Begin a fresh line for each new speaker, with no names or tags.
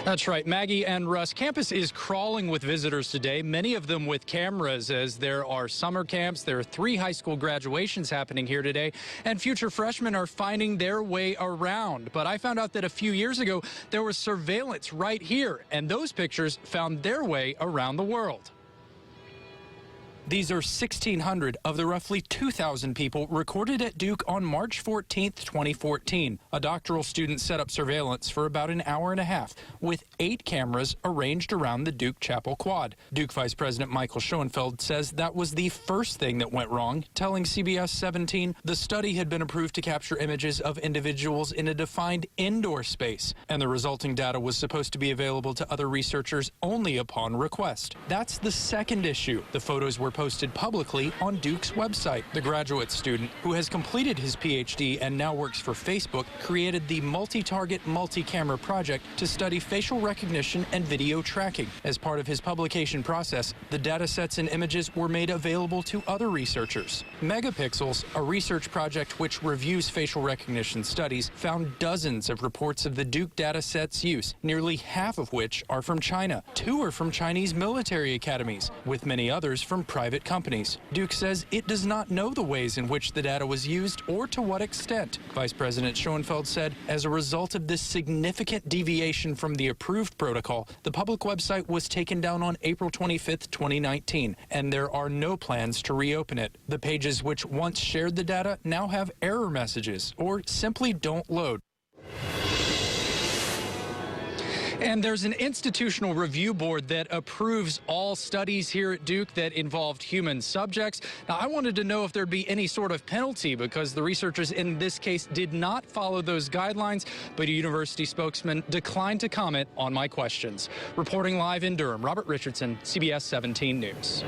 That's right, Maggie and Russ. Campus is crawling with visitors today, many of them with cameras, as there are summer camps. There are 3 high school graduations happening here today, and future freshmen are finding their way around. But I found out that a few years ago, there was surveillance right here, and those pictures found their way around the world. These are 1,600 of the roughly 2,000 people recorded at Duke on March 14, 2014. A doctoral student set up surveillance for about an hour and a half with 8 cameras arranged around the Duke Chapel quad. Duke Vice President Michael Schoenfeld says that was the first thing that went wrong, telling CBS 17 the study had been approved to capture images of individuals in a defined indoor space, and the resulting data was supposed to be available to other researchers only upon request. That's the second issue. The photos were posted publicly on Duke's website. The graduate student, who has completed his PhD and now works for Facebook, created the Multi-Target Multi-Camera Project to study facial recognition and video tracking. As part of his publication process, the data sets and images were made available to other researchers. Megapixels, a research project which reviews facial recognition studies, found dozens of reports of the Duke data sets use, nearly half of which are from China. 2 are from Chinese military academies, with many others from private companies. Duke says it does not know the ways in which the data was used or to what extent. Vice President Schoenfeld said, as a result of this significant deviation from the approved protocol, the public website was taken down on April 25, 2019, and there are no plans to reopen it. The pages which once shared the data now have error messages or simply don't load. And there's an institutional review board that approves all studies here at Duke that involved human subjects. Now, I wanted to know if there'd be any sort of penalty because the researchers in this case did not follow those guidelines, but a university spokesman declined to comment on my questions. Reporting live in Durham, Robert Richardson, CBS 17 News.